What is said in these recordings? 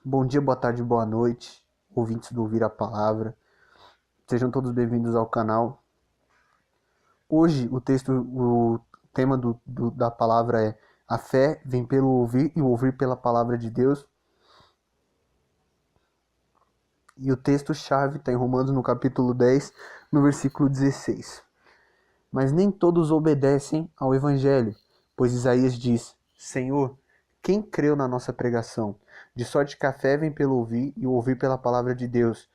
Bom dia, boa tarde, boa noite, ouvintes do Ouvir a Palavra. Sejam todos bem-vindos ao canal. Hoje o tema da palavra é: a fé vem pelo ouvir e o ouvir pela palavra de Deus. E o texto-chave está em Romanos no capítulo 10, no versículo 16. Mas nem todos obedecem ao Evangelho, pois Isaías diz: Senhor, quem creu na nossa pregação? De sorte que a fé vem pelo ouvir e o ouvir pela palavra de Deus.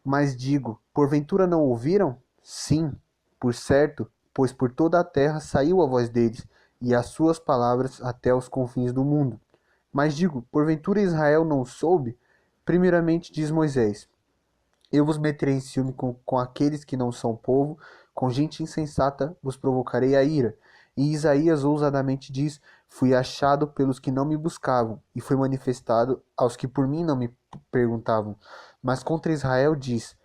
Mas digo, porventura não ouviram? Sim, por certo, pois por toda a terra saiu a voz deles, e as suas palavras até os confins do mundo. Mas digo, porventura Israel não soube? Primeiramente diz Moisés: Eu vos meterei em ciúme com aqueles que não são povo, com gente insensata vos provocarei a ira. E Isaías ousadamente diz: Fui achado pelos que não me buscavam, e fui manifestado aos que por mim não me perguntavam. Mas contra Israel diz: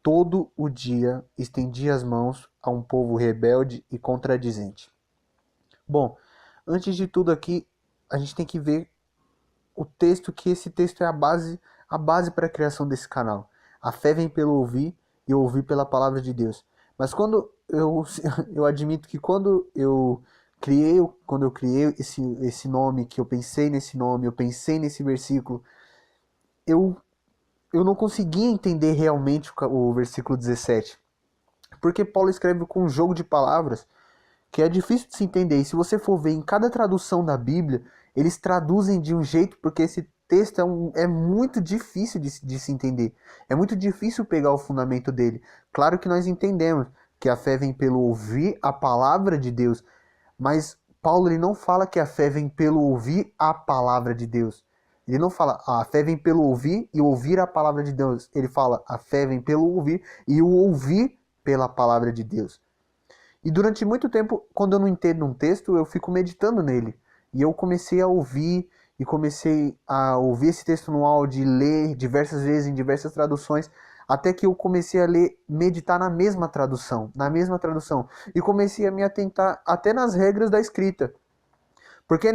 Todo o dia estendi as mãos a um povo rebelde e contradizente. Bom, antes de tudo aqui, a gente tem que ver o texto, que esse texto é a base para a criação desse canal. A fé vem pelo ouvir e ouvir pela palavra de Deus. Mas eu admito que quando eu criei esse nome, que eu pensei nesse nome, eu pensei nesse versículo, eu, eu não conseguia entender realmente o versículo 17. Porque Paulo escreve com um jogo de palavras que é difícil de se entender. E se você for ver em cada tradução da Bíblia, eles traduzem de um jeito, porque esse texto é muito difícil de se entender. É muito difícil pegar o fundamento dele. Claro que nós entendemos que a fé vem pelo ouvir a palavra de Deus, mas Paulo ele não fala que a fé vem pelo ouvir a palavra de Deus. Ele não fala a fé vem pelo ouvir e ouvir a palavra de Deus. Ele fala a fé vem pelo ouvir e o ouvir pela palavra de Deus. E durante muito tempo, quando eu não entendo um texto, eu fico meditando nele. E eu comecei a ouvir, e comecei a ouvir esse texto no áudio, e ler diversas vezes em diversas traduções, até que eu comecei a ler, meditar na mesma tradução. E comecei a me atentar até nas regras da escrita. Porque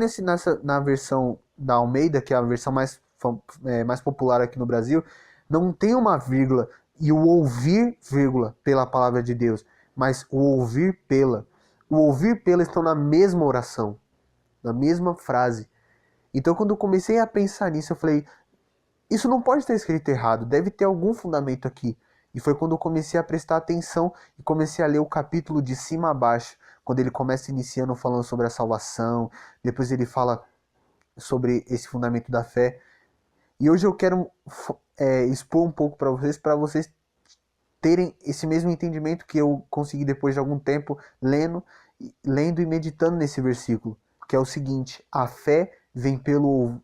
na versão da Almeida, que é a versão mais popular aqui no Brasil, não tem uma vírgula e o ouvir, vírgula, pela palavra de Deus, mas o ouvir pela. O ouvir pela estão na mesma oração, na mesma frase. Então, quando eu comecei a pensar nisso, eu falei: isso não pode estar escrito errado, deve ter algum fundamento aqui. E foi quando eu comecei a prestar atenção e comecei a ler o capítulo de cima a baixo, quando ele começa iniciando falando sobre a salvação, depois ele fala sobre esse fundamento da fé. E hoje eu quero expor um pouco para vocês terem esse mesmo entendimento que eu consegui depois de algum tempo lendo e meditando nesse versículo, que é o seguinte: a fé vem pelo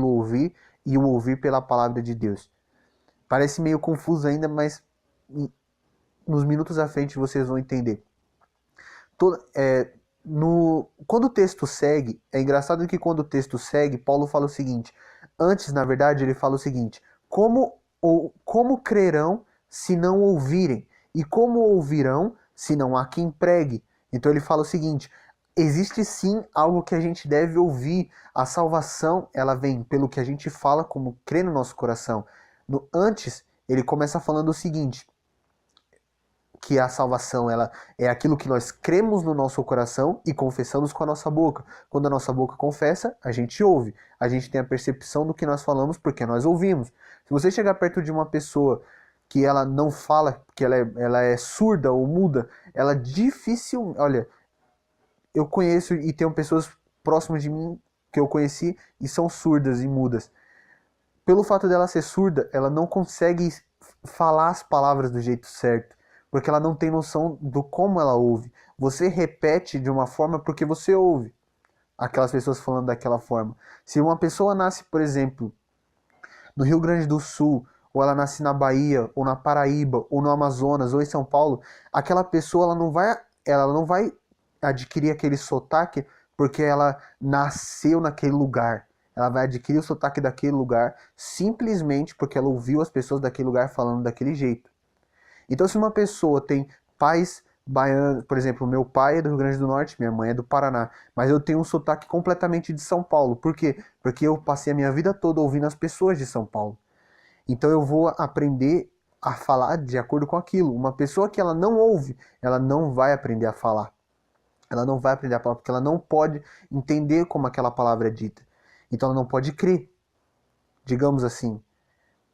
ouvir e o ouvir pela palavra de Deus. Parece meio confuso ainda, mas nos minutos à frente vocês vão entender. Quando o texto segue, é engraçado que quando o texto segue, Paulo fala o seguinte. Antes, na verdade, ele fala o seguinte: como crerão se não ouvirem? E como ouvirão se não há quem pregue? Então ele fala o seguinte: existe sim algo que a gente deve ouvir. A salvação, ela vem pelo que a gente fala, como crê no nosso coração. Antes, ele começa falando o seguinte: que a salvação ela é aquilo que nós cremos no nosso coração e confessamos com a nossa boca. Quando a nossa boca confessa, a gente ouve. A gente tem a percepção do que nós falamos porque nós ouvimos. Se você chegar perto de uma pessoa que ela não fala, que ela é surda ou muda, ela difícil... Olha, eu conheço e tenho pessoas próximas de mim que eu conheci e são surdas e mudas. Pelo fato dela ser surda, ela não consegue falar as palavras do jeito certo, porque ela não tem noção do como ela ouve. Você repete de uma forma porque você ouve aquelas pessoas falando daquela forma. Se uma pessoa nasce, por exemplo, no Rio Grande do Sul, ou ela nasce na Bahia, ou na Paraíba, ou no Amazonas, ou em São Paulo, aquela pessoa ela não vai adquirir aquele sotaque porque ela nasceu naquele lugar. Ela vai adquirir o sotaque daquele lugar simplesmente porque ela ouviu as pessoas daquele lugar falando daquele jeito. Então, se uma pessoa tem pais baiano, por exemplo, meu pai é do Rio Grande do Norte, minha mãe é do Paraná, mas eu tenho um sotaque completamente de São Paulo. Por quê? Porque eu passei a minha vida toda ouvindo as pessoas de São Paulo. Então eu vou aprender a falar de acordo com aquilo. Uma pessoa que ela não ouve, ela não vai aprender a falar. Ela não vai aprender a falar porque ela não pode entender como aquela palavra é dita. Então ela não pode crer. Digamos assim,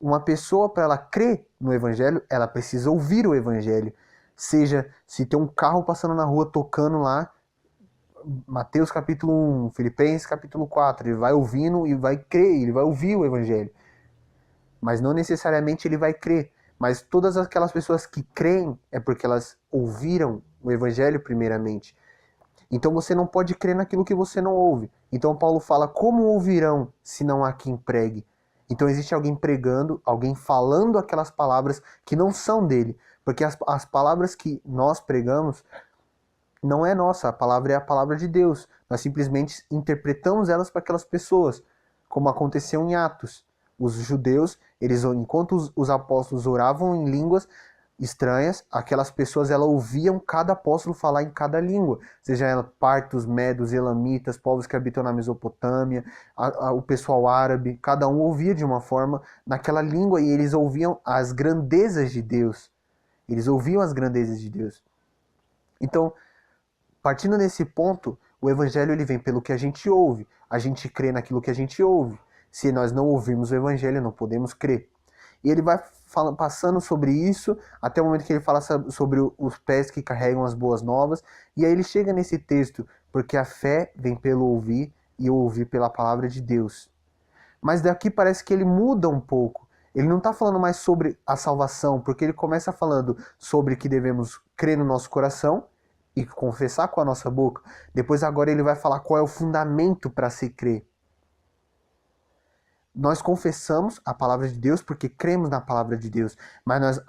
uma pessoa, para ela crer no evangelho, ela precisa ouvir o evangelho. Seja se tem um carro passando na rua tocando lá, Mateus capítulo 1, Filipenses capítulo 4, ele vai ouvindo e vai crer, ele vai ouvir o evangelho. Mas não necessariamente ele vai crer. Mas todas aquelas pessoas que creem é porque elas ouviram o evangelho primeiramente. Então você não pode crer naquilo que você não ouve. Então Paulo fala: como ouvirão se não há quem pregue? Então existe alguém pregando, alguém falando aquelas palavras que não são dele. Porque as palavras que nós pregamos não é nossa, a palavra é a palavra de Deus. Nós simplesmente interpretamos elas para aquelas pessoas, como aconteceu em Atos. Os judeus, eles, enquanto os apóstolos oravam em línguas estranhas, aquelas pessoas elas ouviam cada apóstolo falar em cada língua, seja ela partos, medos, elamitas, povos que habitam na Mesopotâmia, o pessoal árabe, cada um ouvia de uma forma naquela língua e eles ouviam as grandezas de Deus. Eles ouviam as grandezas de Deus. Então, partindo desse ponto, o evangelho ele vem pelo que a gente ouve. A gente crê naquilo que a gente ouve. Se nós não ouvirmos o evangelho, não podemos crer. E ele vai passando sobre isso, até o momento que ele fala sobre os pés que carregam as boas novas. E aí ele chega nesse texto, porque a fé vem pelo ouvir e ouvir pela palavra de Deus. Mas daqui parece que ele muda um pouco. Ele não está falando mais sobre a salvação, porque ele começa falando sobre que devemos crer no nosso coração e confessar com a nossa boca. Depois agora ele vai falar qual é o fundamento para se crer. Nós confessamos a palavra de Deus porque cremos na palavra de Deus, mas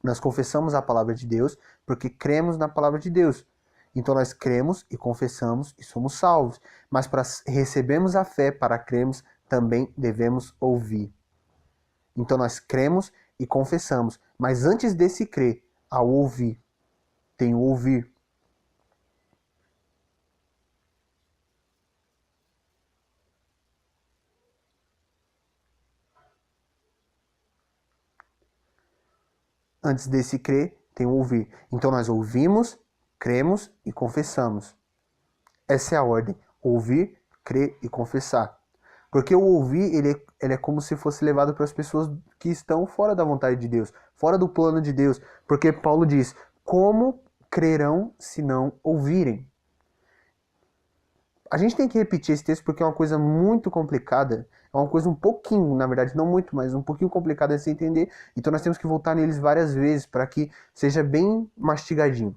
nós confessamos a palavra de Deus porque cremos na palavra de Deus. Então nós cremos e confessamos e somos salvos. Mas para recebermos a fé, para crermos, também devemos ouvir. Então nós cremos e confessamos. Mas antes desse crer, ao ouvir, tem o ouvir. Antes desse crer, tem o ouvir. Então nós ouvimos, cremos e confessamos. Essa é a ordem. Ouvir, crer e confessar. Porque o ouvir, ele é como se fosse levado para as pessoas que estão fora da vontade de Deus, fora do plano de Deus. Porque Paulo diz, como crerão se não ouvirem? A gente tem que repetir esse texto porque é uma coisa muito complicada. É uma coisa um pouquinho, na verdade, não muito, mas um pouquinho complicada de se entender. Então nós temos que voltar neles várias vezes para que seja bem mastigadinho.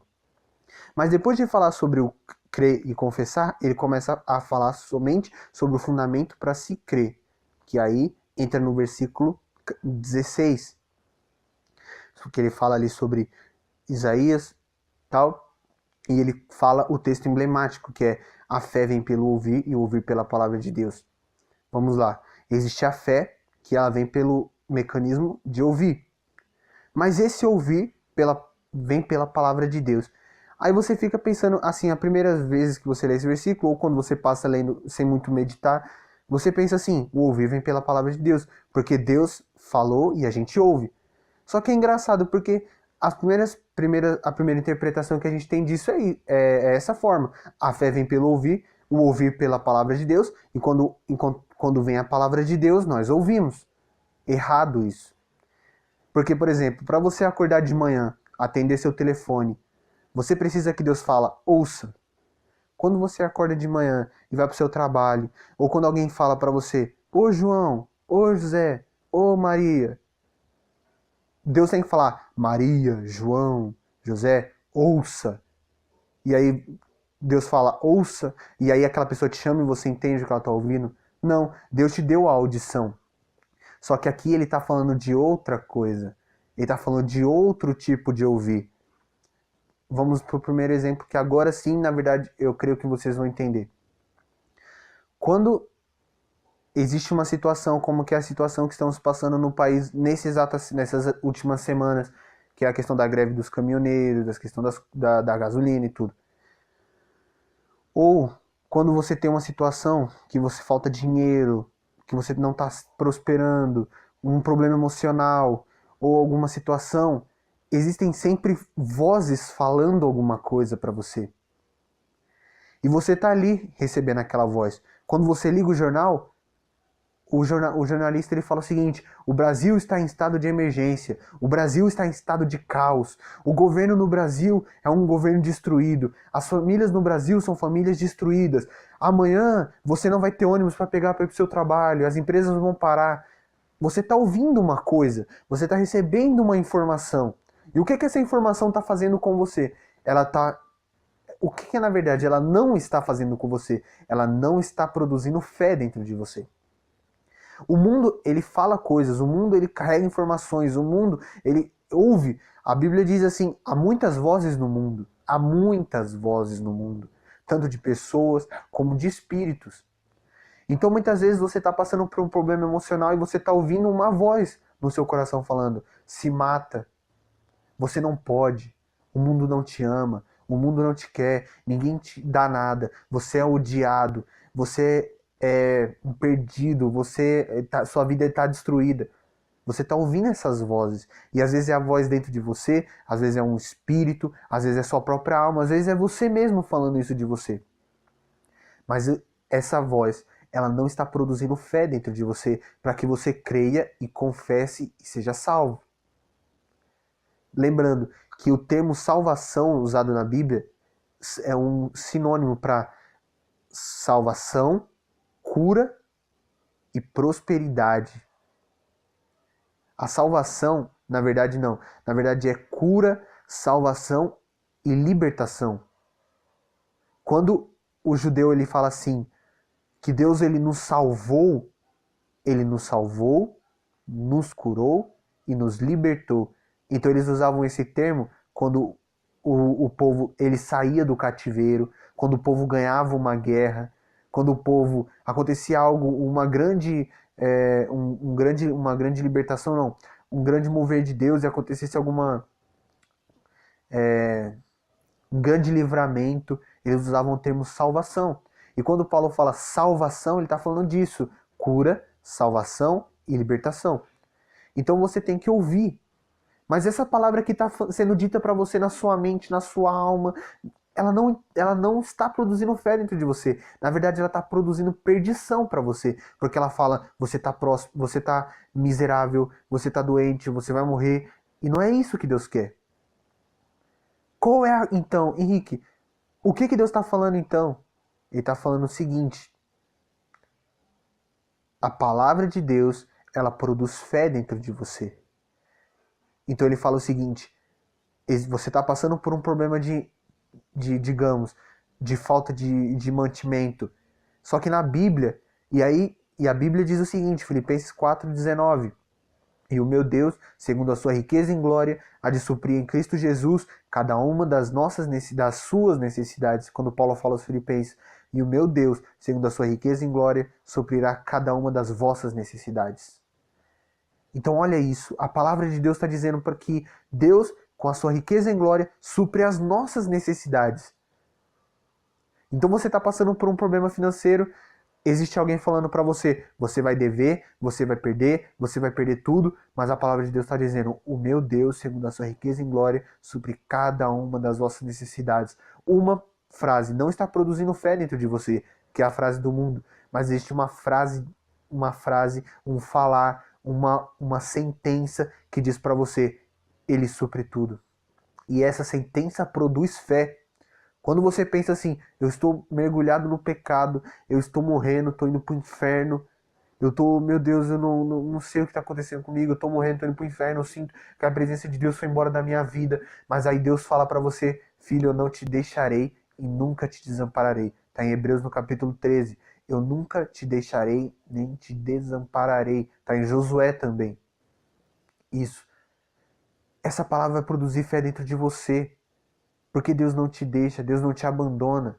Mas depois de falar sobre o crer e confessar, ele começa a falar somente sobre o fundamento para se crer, que aí entra no versículo 16, que ele fala ali sobre Isaías, tal, e ele fala o texto emblemático, que é a fé vem pelo ouvir e ouvir pela palavra de Deus. Vamos lá. Existe a fé, que ela vem pelo mecanismo de ouvir. Mas esse ouvir vem pela palavra de Deus. Aí você fica pensando, assim, a primeira vez que você lê esse versículo, ou quando você passa lendo sem muito meditar, você pensa assim, o ouvir vem pela palavra de Deus, porque Deus falou e a gente ouve. Só que é engraçado, porque a primeira interpretação que a gente tem disso é essa forma. A fé vem pelo ouvir, o ouvir pela palavra de Deus, e quando vem a palavra de Deus, nós ouvimos. Errado isso. Porque, por exemplo, para você acordar de manhã, atender seu telefone, você precisa que Deus fala, ouça. Quando você acorda de manhã e vai para o seu trabalho, ou quando alguém fala para você, ô João, ô José, ô Maria, Deus tem que falar, Maria, João, José, ouça. E aí Deus fala, ouça, e aí aquela pessoa te chama e você entende o que ela está ouvindo. Não, Deus te deu a audição. Só que aqui ele está falando de outra coisa. Ele está falando de outro tipo de ouvir. Vamos para o primeiro exemplo, que agora sim, na verdade, eu creio que vocês vão entender. Quando existe uma situação como que é a situação que estamos passando no país nessas últimas semanas, que é a questão da greve dos caminhoneiros, da questão da gasolina e tudo. Ou quando você tem uma situação que você falta dinheiro, que você não está prosperando, um problema emocional ou alguma situação, existem sempre vozes falando alguma coisa para você. E você está ali recebendo aquela voz. Quando você liga o jornalista ele fala o seguinte: o Brasil está em estado de emergência, o Brasil está em estado de caos, o governo no Brasil é um governo destruído, as famílias no Brasil são famílias destruídas, amanhã você não vai ter ônibus para pegar para ir para o seu trabalho, as empresas vão parar. Você está ouvindo uma coisa, você está recebendo uma informação. E o que essa informação está fazendo com você? O que na verdade ela não está fazendo com você? Ela não está produzindo fé dentro de você. O mundo, ele fala coisas, o mundo, ele carrega informações, o mundo, ele ouve. A Bíblia diz assim, há muitas vozes no mundo, há muitas vozes no mundo, tanto de pessoas como de espíritos. Então muitas vezes você está passando por um problema emocional e você está ouvindo uma voz no seu coração falando, se mata, você não pode, o mundo não te ama, o mundo não te quer, ninguém te dá nada, você é odiado, você é um perdido, sua vida está destruída. Você está ouvindo essas vozes. E às vezes é a voz dentro de você, às vezes é um espírito, às vezes é sua própria alma, às vezes é você mesmo falando isso de você. Mas essa voz, ela não está produzindo fé dentro de você para que você creia e confesse e seja salvo. Lembrando que o termo salvação usado na Bíblia é um sinônimo para salvação, cura e prosperidade. A salvação, na verdade não. Na verdade é cura, salvação e libertação. Quando o judeu ele fala assim, que Deus ele nos salvou, nos curou e nos libertou. Então eles usavam esse termo quando o povo ele saía do cativeiro, quando o povo ganhava uma guerra, quando o povo acontecia algo, uma grande libertação, não, um grande mover de Deus e acontecesse um grande livramento, eles usavam o termo salvação. E quando Paulo fala salvação, ele está falando disso, cura, salvação e libertação. Então você tem que ouvir. Mas essa palavra que está sendo dita para você na sua mente, na sua alma, ela não está produzindo fé dentro de você. Na verdade, ela está produzindo perdição para você. Porque ela fala, você está próximo, você está miserável, você está doente, você vai morrer. E não é isso que Deus quer. Então, Henrique, o que Deus está falando então? Ele está falando o seguinte: a palavra de Deus, ela produz fé dentro de você. Então ele fala o seguinte: você está passando por um problema digamos, de falta de mantimento. Só que na Bíblia, e a Bíblia diz o seguinte, Filipenses 4,19: e o meu Deus, segundo a sua riqueza em glória, há de suprir em Cristo Jesus cada uma das suas necessidades. Quando Paulo fala aos Filipenses, e o meu Deus, segundo a sua riqueza em glória, suprirá cada uma das vossas necessidades. Então olha isso, a palavra de Deus está dizendo para que Deus, com a sua riqueza em glória, supre as nossas necessidades. Então você está passando por um problema financeiro, existe alguém falando para você, você vai dever, você vai perder tudo, mas a palavra de Deus está dizendo, o meu Deus, segundo a sua riqueza em glória, supre cada uma das vossas necessidades. Uma frase não está produzindo fé dentro de você, que é a frase do mundo, mas existe uma frase, um falar, uma sentença que diz para você, ele supre tudo. E essa sentença produz fé. Quando você pensa assim, eu estou mergulhado no pecado, eu estou morrendo, estou indo para o inferno, meu Deus, eu não sei o que está acontecendo comigo, eu estou morrendo, estou indo para o inferno, eu sinto que a presença de Deus foi embora da minha vida, mas aí Deus fala para você, filho, eu não te deixarei e nunca te desampararei. Está em Hebreus no capítulo 13. Eu nunca te deixarei, nem te desampararei. Está em Josué também. Isso. Essa palavra vai produzir fé dentro de você. Porque Deus não te deixa, Deus não te abandona.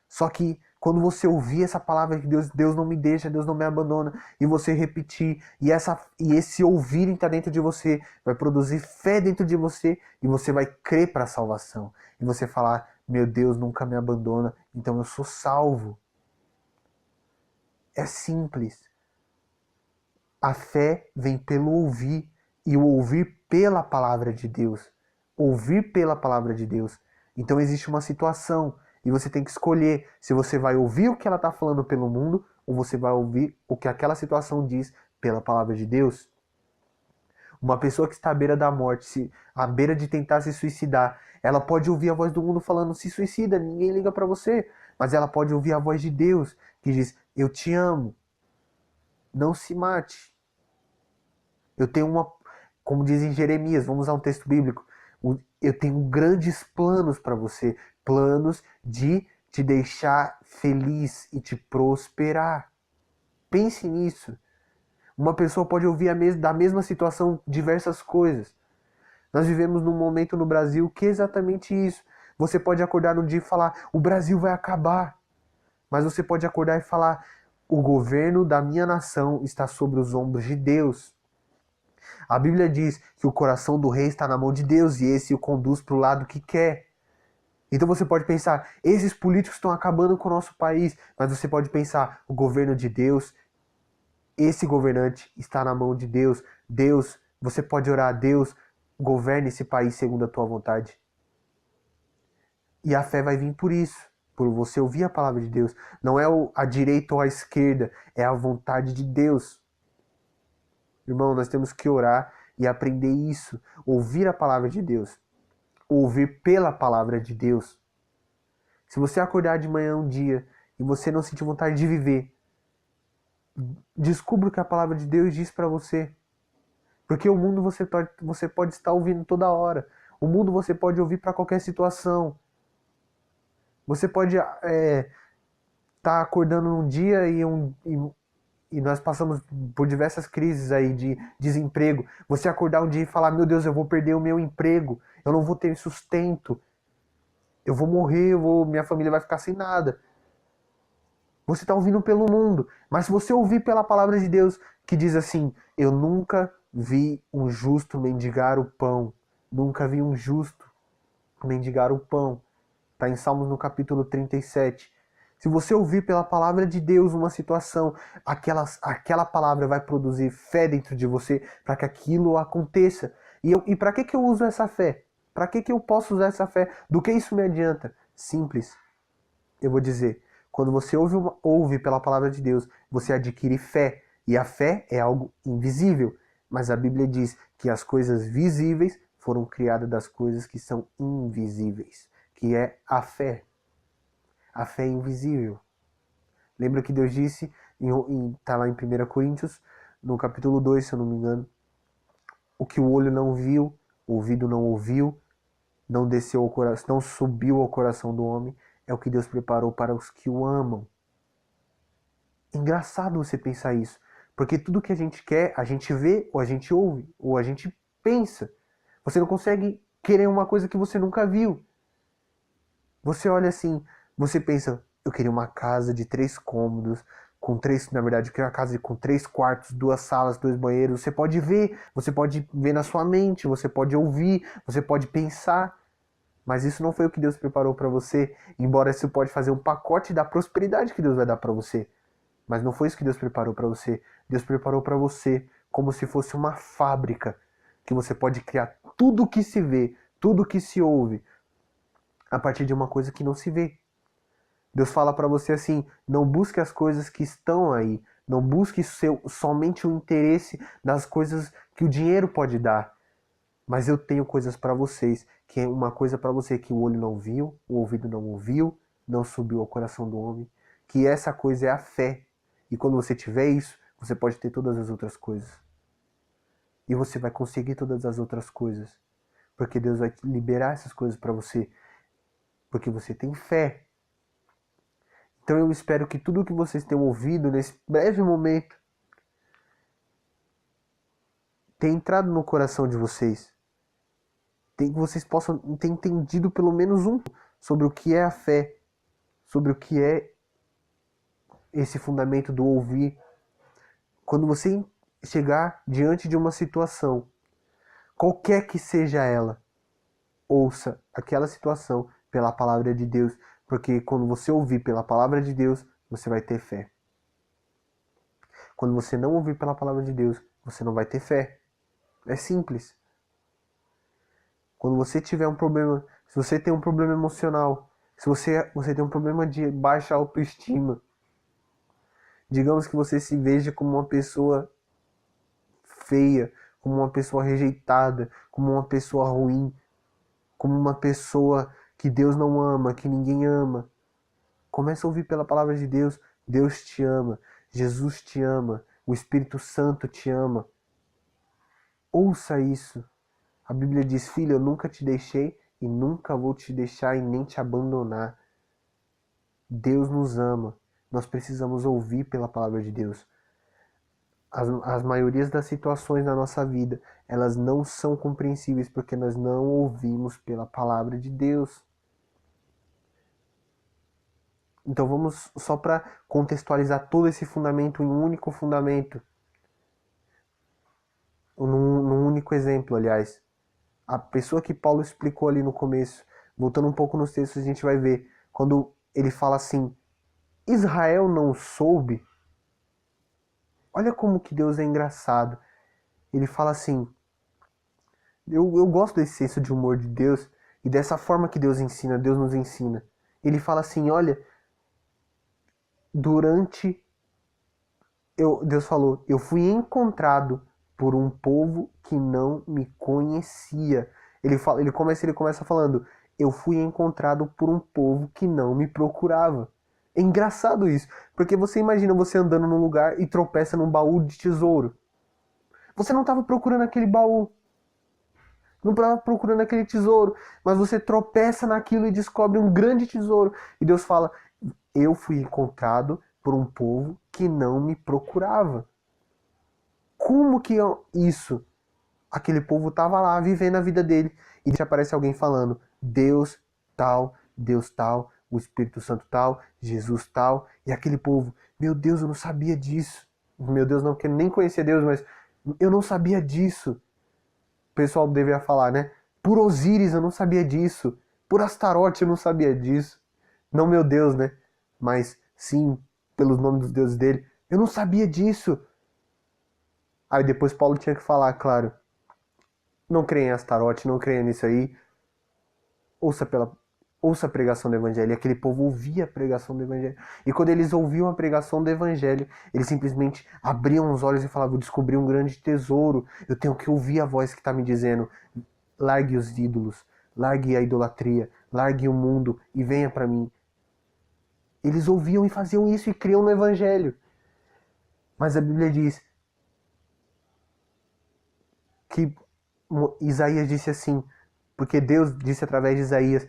Só que Quando você ouvir essa palavra de Deus, Deus não me deixa, Deus não me abandona, e você repetir, e esse ouvir está dentro de você, vai produzir fé dentro de você, e você vai crer para a salvação. E você falar, meu Deus nunca me abandona, então eu sou salvo. É simples. A fé vem pelo ouvir, e o ouvir pela palavra de Deus. Ouvir pela palavra de Deus. Então existe uma situação, e você tem que escolher se você vai ouvir o que ela está falando pelo mundo, ou você vai ouvir o que aquela situação diz pela palavra de Deus. Uma pessoa que está à beira da morte, à beira de tentar se suicidar, ela pode ouvir a voz do mundo falando, se suicida, ninguém liga para você. Mas ela pode ouvir a voz de Deus, que diz, eu te amo, não se mate. Eu tenho como diz em Jeremias, vamos usar um texto bíblico, eu tenho grandes planos para você, planos de te deixar feliz e te prosperar. Pense nisso. Uma pessoa pode ouvir da mesma situação diversas coisas. Nós vivemos num momento no Brasil que é exatamente isso. Você pode acordar no dia e falar, o Brasil vai acabar. Mas você pode acordar e falar, o governo da minha nação está sobre os ombros de Deus. A Bíblia diz que o coração do rei está na mão de Deus e esse o conduz para o lado que quer. Então você pode pensar, esses políticos estão acabando com o nosso país, mas você pode pensar, o governo de Deus, esse governante está na mão de Deus. Deus, você pode orar a Deus, governe esse país segundo a tua vontade. E a fé vai vir por isso, por você ouvir a palavra de Deus. Não é a direita ou a esquerda, é a vontade de Deus. Irmão, nós temos que orar e aprender isso. Ouvir a palavra de Deus. Ouvir pela palavra de Deus. Se você acordar de manhã um dia e você não sentir vontade de viver, descubra o que a palavra de Deus diz para você. Porque o mundo você pode estar ouvindo toda hora. O mundo você pode ouvir para qualquer situação. Você pode estar acordando num dia e nós passamos por diversas crises aí de desemprego. Você acordar um dia e falar, meu Deus, eu vou perder o meu emprego, eu não vou ter sustento, eu vou morrer, minha família vai ficar sem nada. Você está ouvindo pelo mundo, mas se você ouvir pela palavra de Deus, que diz assim, eu nunca vi um justo mendigar o pão, nunca vi um justo mendigar o pão. Está em Salmos no capítulo 37. Se você ouvir pela palavra de Deus uma situação, aquela palavra vai produzir fé dentro de você para que aquilo aconteça. E para que eu uso essa fé? Para que eu posso usar essa fé? Do que isso me adianta? Simples. Eu vou dizer, quando você ouve pela palavra de Deus, você adquire fé. E a fé é algo invisível. Mas a Bíblia diz que as coisas visíveis foram criadas das coisas que são invisíveis. Que é a fé. A fé é invisível. Lembra que Deus disse, está lá em 1 Coríntios, no capítulo 2, se eu não me engano, o que o olho não viu, o ouvido não ouviu, não desceu ao coração, não subiu ao coração do homem, é o que Deus preparou para os que o amam. Engraçado você pensar isso, porque tudo que a gente quer, a gente vê, ou a gente ouve, ou a gente pensa. Você não consegue querer uma coisa que você nunca viu. Você olha assim, você pensa, eu queria uma casa de 3 cômodos, na verdade, eu queria uma casa com 3 quartos, 2 salas, 2 banheiros. Você pode ver na sua mente, você pode ouvir, você pode pensar. Mas isso não foi o que Deus preparou para você, embora isso pode fazer um pacote da prosperidade que Deus vai dar para você. Mas não foi isso que Deus preparou para você. Deus preparou para você como se fosse uma fábrica, que você pode criar tudo que se vê, tudo que se ouve, a partir de uma coisa que não se vê. Deus fala para você assim, não busque as coisas que estão aí, não busque somente o interesse das coisas que o dinheiro pode dar. Mas eu tenho coisas para vocês, que é uma coisa para você que o olho não viu, o ouvido não ouviu, não subiu ao coração do homem, que essa coisa é a fé. E quando você tiver isso, você pode ter todas as outras coisas. E você vai conseguir todas as outras coisas, porque Deus vai liberar essas coisas para você, porque você tem fé. Então eu espero que tudo que vocês tenham ouvido nesse breve momento tenha entrado no coração de vocês. Que vocês possam ter entendido pelo menos sobre o que é a fé, sobre o que é esse fundamento do ouvir. Quando você chegar diante de uma situação, qualquer que seja ela, ouça aquela situação pela palavra de Deus, porque quando você ouvir pela palavra de Deus, você vai ter fé. Quando você não ouvir pela palavra de Deus, você não vai ter fé. É simples. Quando você tiver um problema, se você tem um problema emocional, se você tem um problema de baixa autoestima, digamos que você se veja como uma pessoa feia, como uma pessoa rejeitada, como uma pessoa ruim, como uma pessoa que Deus não ama, que ninguém ama. Comece a ouvir pela palavra de Deus. Deus te ama, Jesus te ama, o Espírito Santo te ama. Ouça isso. A Bíblia diz: filho, eu nunca te deixei e nunca vou te deixar e nem te abandonar. Deus nos ama. Nós precisamos ouvir pela palavra de Deus. As maiorias das situações na nossa vida, elas não são compreensíveis porque nós não ouvimos pela palavra de Deus. Então vamos só para contextualizar todo esse fundamento em um único fundamento. Num único exemplo, aliás. A pessoa que Paulo explicou ali no começo, voltando um pouco nos textos, a gente vai ver, quando ele fala assim, Israel não soube. Olha como que Deus é engraçado. Ele fala assim, eu gosto desse senso de humor de Deus, e dessa forma que Deus ensina, Deus nos ensina. Ele fala assim, olha, Deus falou, eu fui encontrado por um povo que não me conhecia. Ele começa falando, eu fui encontrado por um povo que não me procurava. É engraçado isso, porque você imagina você andando num lugar e tropeça num baú de tesouro. Você não estava procurando aquele baú, não estava procurando aquele tesouro, mas você tropeça naquilo e descobre um grande tesouro. E Deus fala, eu fui encontrado por um povo que não me procurava. Como que isso? Aquele povo estava lá vivendo a vida dele e aparece alguém falando Deus tal, o Espírito Santo tal, Jesus tal, e aquele povo, meu Deus, eu não sabia disso. Meu Deus, não, porque eu nem conhecia Deus, mas eu não sabia disso. O pessoal deveria falar, né? Por Osíris eu não sabia disso. Por Astarote eu não sabia disso. Não meu Deus, né? Mas sim, pelos nomes dos deuses dele. Eu não sabia disso. Aí depois Paulo tinha que falar, claro, não creia em Astarote, não creia nisso aí. Ouça a pregação do Evangelho. E aquele povo ouvia a pregação do Evangelho. E quando eles ouviam a pregação do Evangelho, eles simplesmente abriam os olhos e falavam, eu descobri um grande tesouro. Eu tenho que ouvir a voz que está me dizendo, largue os ídolos, largue a idolatria, largue o mundo e venha para mim. Eles ouviam e faziam isso e criam no Evangelho. Mas a Bíblia diz que Isaías disse assim, porque Deus disse através de Isaías,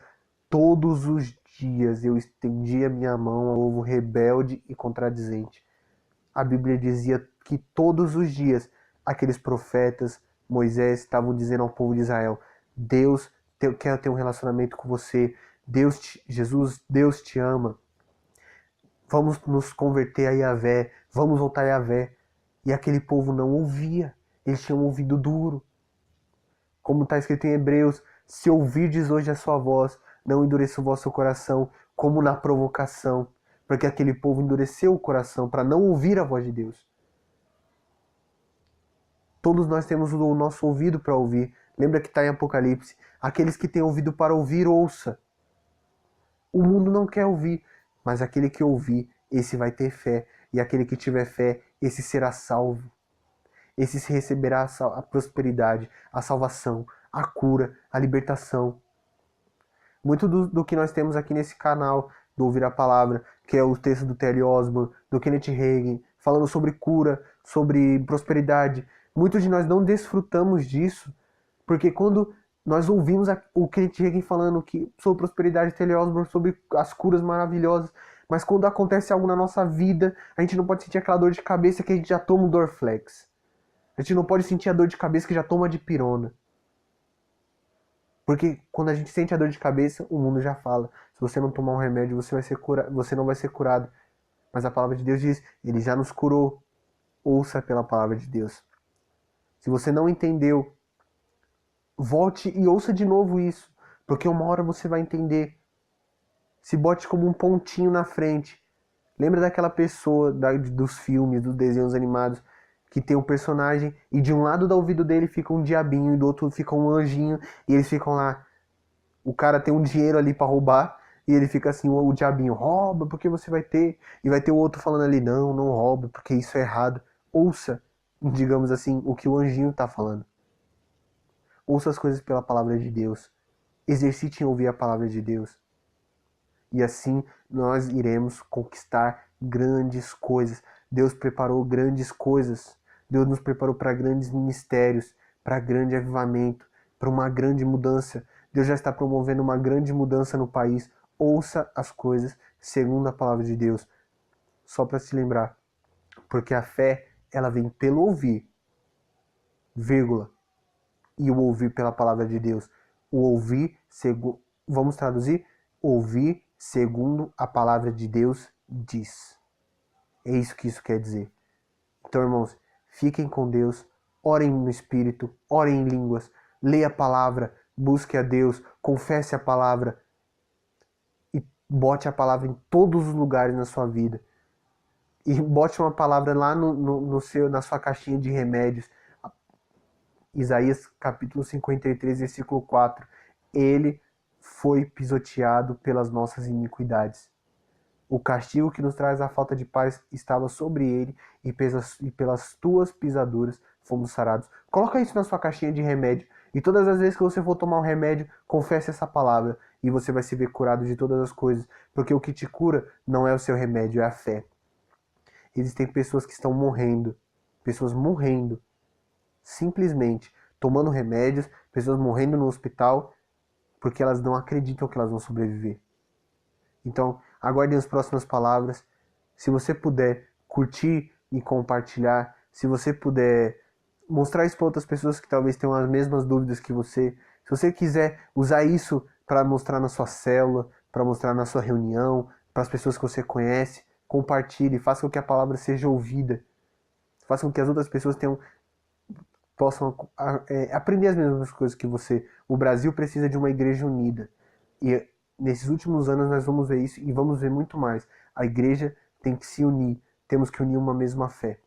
todos os dias eu estendia minha mão ao povo rebelde e contradizente. A Bíblia dizia que todos os dias aqueles profetas, Moisés, estavam dizendo ao povo de Israel, Deus quer ter um relacionamento com você, Jesus, Deus te ama. Vamos nos converter a Yahvé, vamos voltar a Yahvé. E aquele povo não ouvia, eles tinham um ouvido duro. Como está escrito em Hebreus, se ouvirdes hoje a sua voz, não endureça o vosso coração, como na provocação, porque aquele povo endureceu o coração para não ouvir a voz de Deus. Todos nós temos o nosso ouvido para ouvir. Lembra que está em Apocalipse, aqueles que têm ouvido para ouvir, ouça. O mundo não quer ouvir, mas aquele que ouvir, esse vai ter fé, e aquele que tiver fé, esse será salvo. Esse receberá a prosperidade, a salvação, a cura, a libertação. Muito do que nós temos aqui nesse canal, do Ouvir a Palavra, que é o texto do T.L. Osborne, do Kenneth Hagin, falando sobre cura, sobre prosperidade. Muitos de nós não desfrutamos disso, porque quando nós ouvimos o Kenneth Hagin falando sobre prosperidade, T.L. Osborne sobre as curas maravilhosas, mas quando acontece algo na nossa vida, a gente não pode sentir aquela dor de cabeça que a gente já toma um Dorflex. A gente não pode sentir a dor de cabeça que já toma dipirona. Porque quando a gente sente a dor de cabeça, o mundo já fala. Se você não tomar um remédio, você não vai ser curado. Mas a palavra de Deus diz, ele já nos curou. Ouça pela palavra de Deus. Se você não entendeu, volte e ouça de novo isso, porque uma hora você vai entender. Se bote como um pontinho na frente. Lembra daquela pessoa dos filmes, dos desenhos animados, que tem um personagem e de um lado do ouvido dele fica um diabinho e do outro fica um anjinho e eles ficam lá. O cara tem um dinheiro ali pra roubar e ele fica assim, o diabinho, rouba porque você vai ter. E vai ter o outro falando ali, não, não rouba porque isso é errado. Ouça, digamos assim, o que o anjinho tá falando. Ouça as coisas pela palavra de Deus. Exercite em ouvir a palavra de Deus. E assim nós iremos conquistar grandes coisas. Deus preparou grandes coisas. Deus nos preparou para grandes ministérios, para grande avivamento, para uma grande mudança. Deus já está promovendo uma grande mudança no país. Ouça as coisas segundo a palavra de Deus. Só para se lembrar. Porque a fé, ela vem pelo ouvir, vírgula, e o ouvir pela palavra de Deus. O ouvir, vamos traduzir? Ouvir segundo a palavra de Deus diz. É isso que isso quer dizer. Então, irmãos, fiquem com Deus, orem no Espírito, orem em línguas, leia a palavra, busque a Deus, confesse a palavra e bote a palavra em todos os lugares na sua vida. E bote uma palavra lá na sua caixinha de remédios. Isaías capítulo 53, versículo 4. Ele foi pisoteado pelas nossas iniquidades. O castigo que nos traz a falta de paz estava sobre ele, e pelas tuas pisaduras fomos sarados. Coloca isso na sua caixinha de remédio, e todas as vezes que você for tomar um remédio, confesse essa palavra, e você vai se ver curado de todas as coisas, porque o que te cura não é o seu remédio, é a fé. Existem pessoas que estão morrendo, simplesmente tomando remédios, pessoas morrendo no hospital, porque elas não acreditam que elas vão sobreviver. Então, aguardem as próximas palavras. Se você puder curtir e compartilhar, se você puder mostrar isso para outras pessoas que talvez tenham as mesmas dúvidas que você, se você quiser usar isso para mostrar na sua célula, para mostrar na sua reunião, para as pessoas que você conhece, compartilhe, faça com que a palavra seja ouvida, faça com que as outras pessoas possam aprender as mesmas coisas que você. O Brasil precisa de uma igreja unida. E nesses últimos anos nós vamos ver isso e vamos ver muito mais. A igreja tem que se unir. Temos que unir uma mesma fé.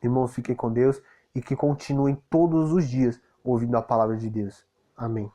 Irmãos, fiquem com Deus e que continuem todos os dias ouvindo a palavra de Deus. Amém.